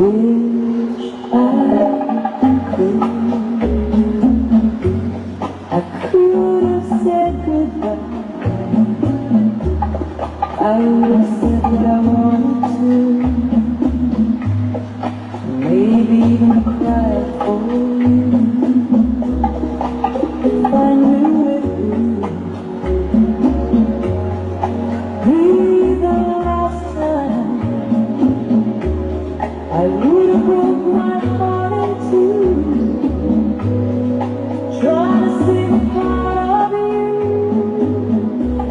wish I could have said goodbye. I would have said that I wanted to, maybe even cry for you, if I knew it would be the last time. I would have broke my heart in two, trying to save a part of you.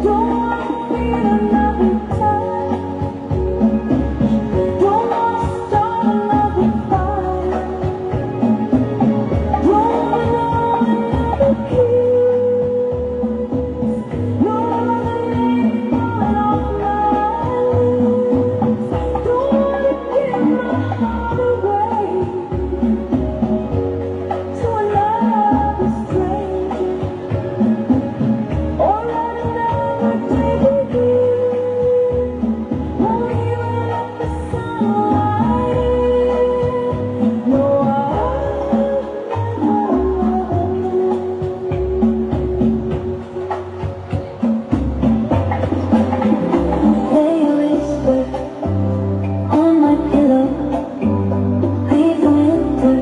Don't want to feel another time. Don't want to start another fire. Don't want another kiss. No other name falling off my lips. Don't want to give my heart away to another stranger, or let another day begin. Won't even let the sunlight in. No, they whisper on my pillow, leave the winter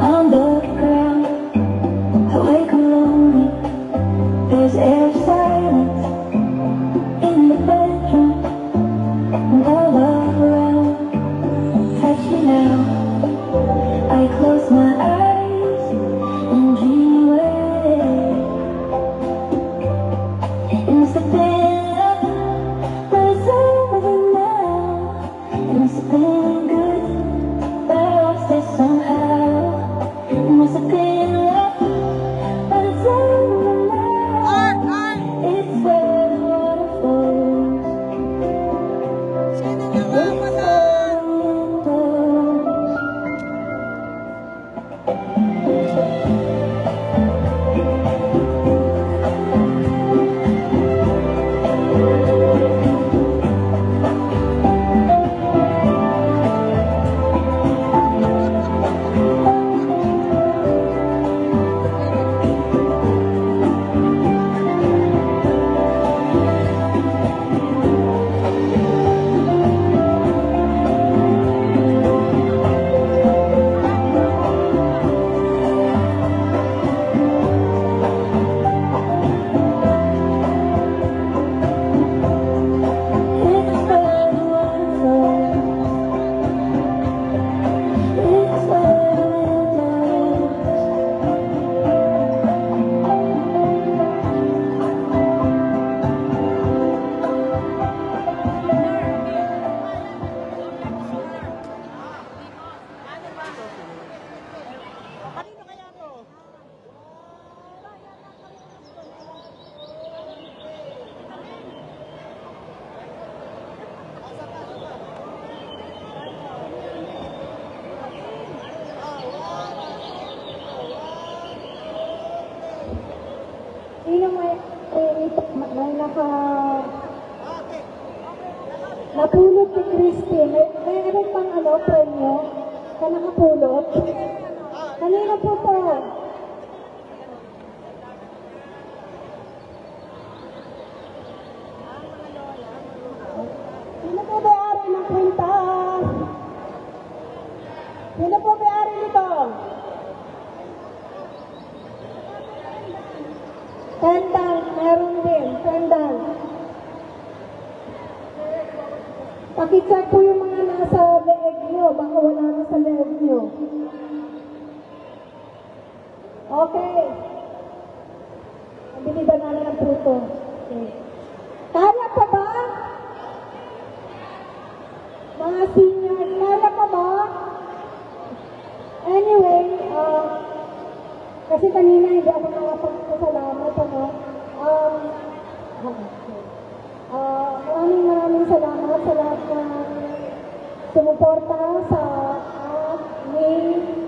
on the ground. I wake up lonely, there's air of silence in the bedroom, and I love around. Touch me now, I close my eyes and dream away. It must have been love, but it's over now. It must have been good, but I lost it somehow. It must have been love, but it's over now. It's where the water flows. It's where the wind blows. Sino may napulot si Christy? Mayroon pang premyo na nakapulot? Kanina po to? Sino po may-ari ng kwintas? Sino po may-ari nito? Pendant, meron din, pendant. Pakicheck po yung mga nasa leeg nyo, baka wala na sa leeg nyo. Okay. Nabili ba namin ang pruto? Okay. Kaya pa ba? Mga senior, kaya pa ba? Anyway, kasi kanina hindi ako nakapagpasalamat, maraming salamat sa lahat na sumuporta sa aming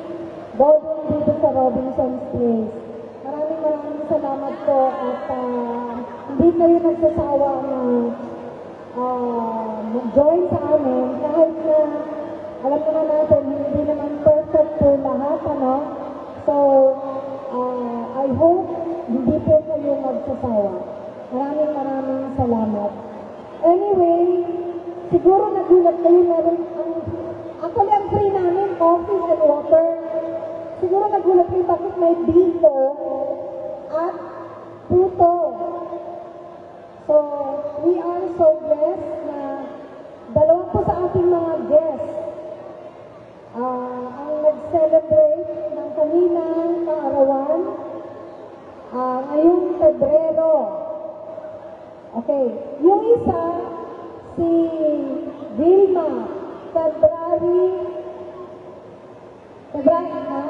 ballroom dito sa Robinson's Place. Maraming salamat po at hindi kayo nagsasawa na mag-join sa amin kahit na alam ko nagulat kayo meron actually ang free namin, coffee and water. Siguro nagulat kayo bakit may bito at puto. So, we are so blessed na dalawa po sa ating mga guests ang nag-celebrate ng kaninang kaarawan ngayong Pebrero. Okay, yung isa, si Vilma, February ha?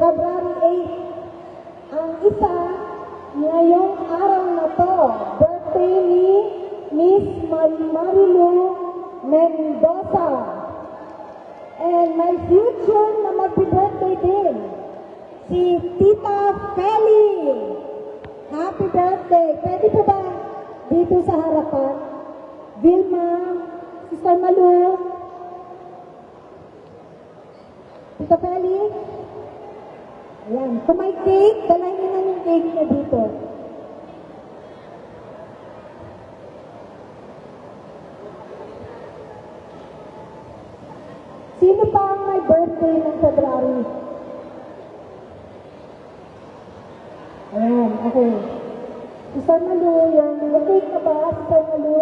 February 8. Ang isa, ngayong araw na to, birthday ni Miss Marilu Mendoza. And my future na mag-birthday din, si Tita Feli. Happy birthday! Pwede po ba dito sa harapan? Vilma, Sister Malu, Tita Feli. Ayan, kung may cake, dalahin nyo na yung cake niya dito. Sino pa ang may birthday ng February? Ayan, okay. Sister Malu, yan. May cake na ba, Sister Malu?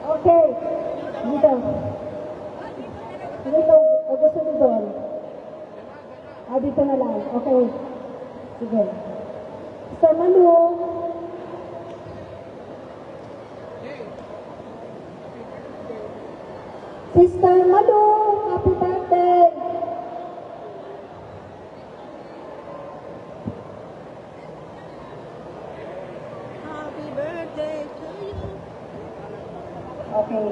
Okay. Dito. Dito. O gusto nyo doon? Dito na lang. Okay. Sige. Sister Malu. Sister Malu, happy birthday. Happy birthday to you. Okay.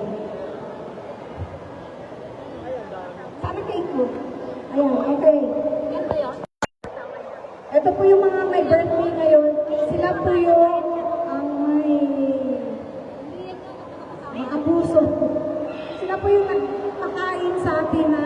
Sana cake mo. Ayan, okay. Ito po yung mga may birthday ngayon. Sila po yung may abuso. Sila po yung nagpakain sa atin na